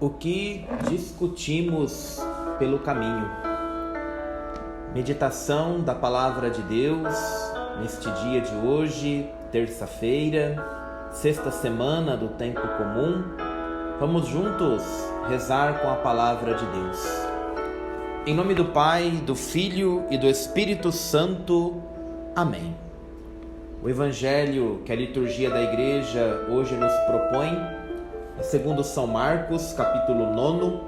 O que discutimos pelo caminho. Meditação da Palavra de Deus neste dia de hoje, terça-feira, sexta semana do tempo comum. Vamos juntos rezar com a Palavra de Deus. Em nome do Pai, do Filho e do Espírito Santo. Amém. O Evangelho que a liturgia da Igreja hoje nos propõe é segundo São Marcos, capítulo 9,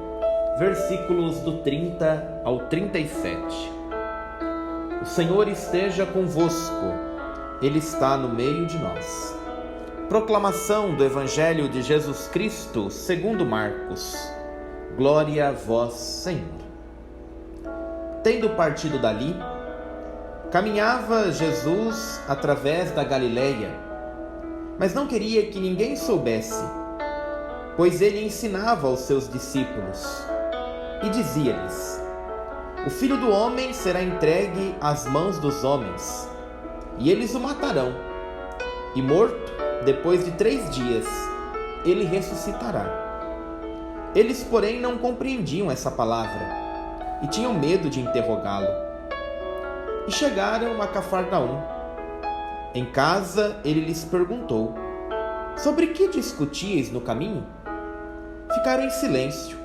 versículos do 30 ao 37. O Senhor esteja convosco, Ele está no meio de nós. Proclamação do Evangelho de Jesus Cristo, segundo Marcos. Glória a vós, Senhor. Tendo partido dali, caminhava Jesus através da Galileia, mas não queria que ninguém soubesse, pois ele ensinava aos seus discípulos e dizia-lhes: O Filho do Homem será entregue às mãos dos homens, e eles o matarão, e morto, depois de 3 dias, ele ressuscitará. Eles, porém, não compreendiam essa palavra, e tinham medo de interrogá-lo. E chegaram a Cafarnaum. Em casa, ele lhes perguntou: Sobre que discutíeis no caminho? Ficaram em silêncio,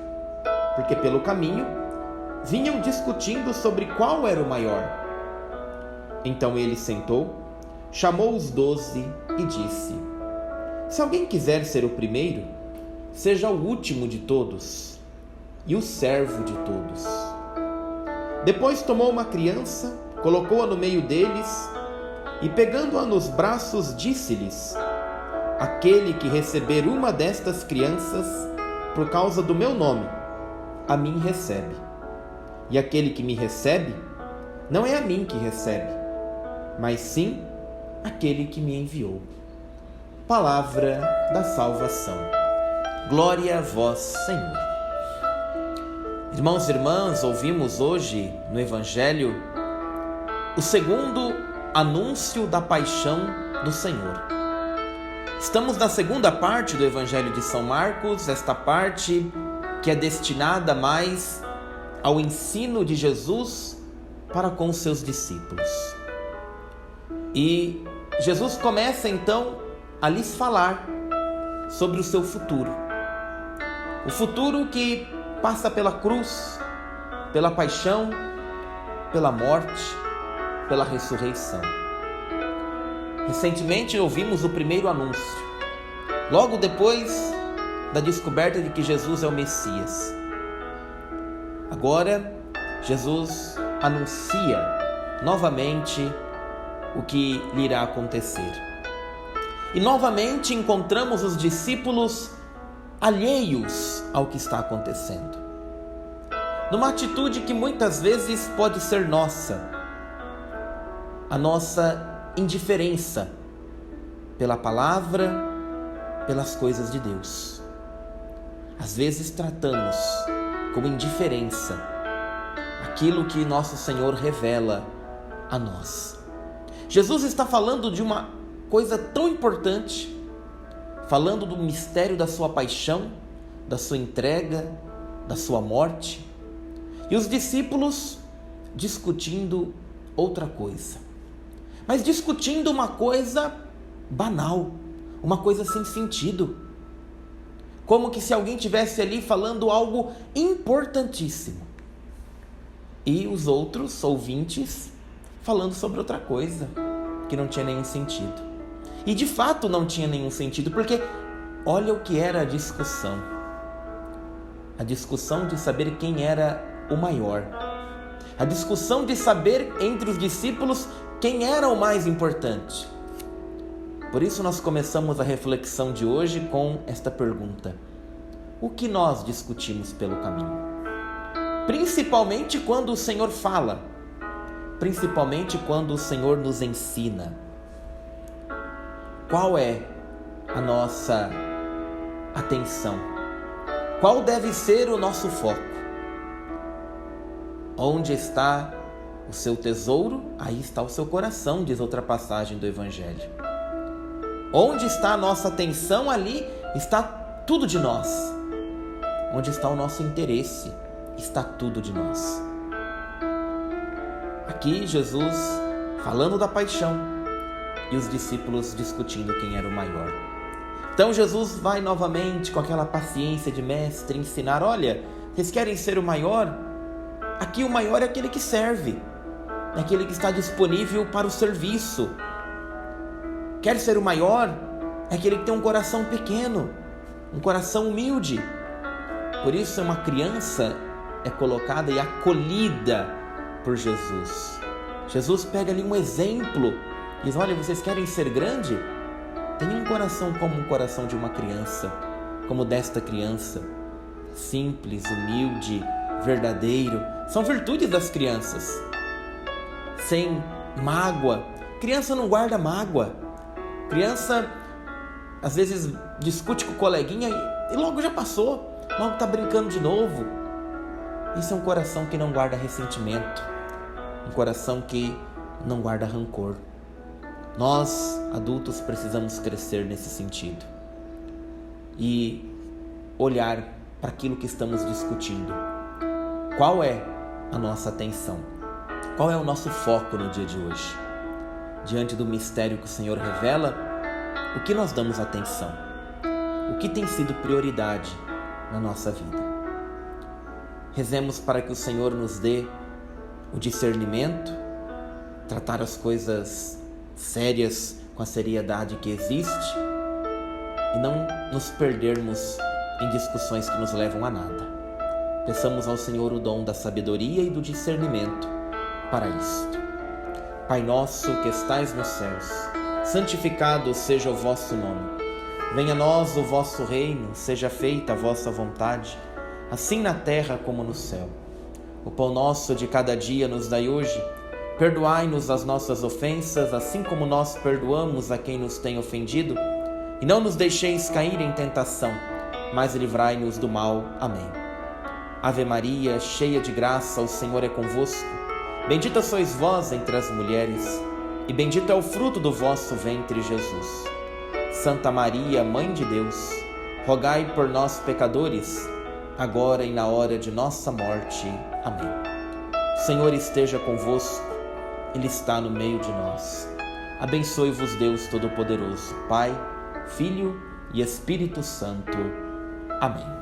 porque pelo caminho vinham discutindo sobre qual era o maior. Então ele sentou, chamou os 12 e disse: Se alguém quiser ser o primeiro, seja o último de todos e o servo de todos. Depois tomou uma criança, colocou-a no meio deles e, pegando-a nos braços, disse-lhes: Aquele que receber uma destas crianças por causa do meu nome, a mim recebe. E aquele que me recebe, não é a mim que recebe, mas sim aquele que me enviou. Palavra da salvação. Glória a vós, Senhor. Irmãos e irmãs, ouvimos hoje no Evangelho o segundo anúncio da paixão do Senhor. Estamos na segunda parte do Evangelho de São Marcos, esta parte que é destinada mais ao ensino de Jesus para com os seus discípulos. E Jesus começa então a lhes falar sobre o seu futuro. O futuro que passa pela cruz, pela paixão, pela morte, pela ressurreição. Recentemente ouvimos o primeiro anúncio, logo depois da descoberta de que Jesus é o Messias. Agora, Jesus anuncia novamente o que lhe irá acontecer. E novamente encontramos os discípulos alheios ao que está acontecendo, numa atitude que muitas vezes pode ser nossa, a nossa indiferença pela palavra, pelas coisas de Deus. Às vezes tratamos com indiferença aquilo que nosso Senhor revela a nós. Jesus está falando de uma coisa tão importante, falando do mistério da sua paixão, da sua entrega, da sua morte, e os discípulos discutindo outra coisa. Mas discutindo uma coisa banal, uma coisa sem sentido. Como que se alguém tivesse ali falando algo importantíssimo e os outros ouvintes falando sobre outra coisa que não tinha nenhum sentido. E de fato não tinha nenhum sentido, porque olha o que era a discussão. A discussão de saber quem era o maior. A discussão de saber entre os discípulos quem era o mais importante. Por isso nós começamos a reflexão de hoje com esta pergunta: o que nós discutimos pelo caminho? Principalmente quando o Senhor fala, principalmente quando o Senhor nos ensina. Qual é a nossa atenção? Qual deve ser o nosso foco? Onde está o seu tesouro, aí está o seu coração, diz outra passagem do Evangelho. Onde está a nossa atenção, ali está tudo de nós. onde está o nosso interesse, está tudo de nós. Aqui Jesus falando da paixão e os discípulos discutindo quem era o maior. Então Jesus vai novamente com aquela paciência de mestre ensinar: olha, vocês querem ser o maior? Aqui o maior é aquele que serve, é aquele que está disponível para o serviço. Quer ser o maior? É aquele que tem um coração pequeno, um coração humilde. Por isso uma criança é colocada e acolhida por Jesus. Jesus pega ali um exemplo e diz: olha, vocês querem ser grande? Tenham um coração como um coração de uma criança, como desta criança, simples, humilde, verdadeiro. São virtudes das crianças, sem mágoa. Criança não guarda mágoa. Criança às vezes discute com o coleguinha e logo já passou, logo está brincando de novo. Isso é um coração que não guarda ressentimento, um coração que não guarda rancor. Nós, adultos, precisamos crescer nesse sentido e olhar para aquilo que estamos discutindo. Qual é a nossa atenção? Qual é o nosso foco no dia de hoje? Diante do mistério que o Senhor revela, o que nós damos atenção? O que tem sido prioridade na nossa vida? Rezemos para que o Senhor nos dê o discernimento, tratar as coisas sérias com a seriedade que existe e não nos perdermos em discussões que nos levam a nada. Peçamos ao Senhor o dom da sabedoria e do discernimento para isto. Pai nosso que estais nos céus, santificado seja o vosso nome. Venha a nós o vosso reino, seja feita a vossa vontade, assim na terra como no céu. O pão nosso de cada dia nos dai hoje. Perdoai-nos as nossas ofensas, assim como nós perdoamos a quem nos tem ofendido. E não nos deixeis cair em tentação, mas livrai-nos do mal. Amém. Ave Maria, cheia de graça, o Senhor é convosco. Bendita sois vós entre as mulheres, e bendito é o fruto do vosso ventre, Jesus. Santa Maria, Mãe de Deus, rogai por nós, pecadores, agora e na hora de nossa morte. Amém. O Senhor esteja convosco, Ele está no meio de nós. Abençoe-vos Deus Todo-Poderoso, Pai, Filho e Espírito Santo. Amém.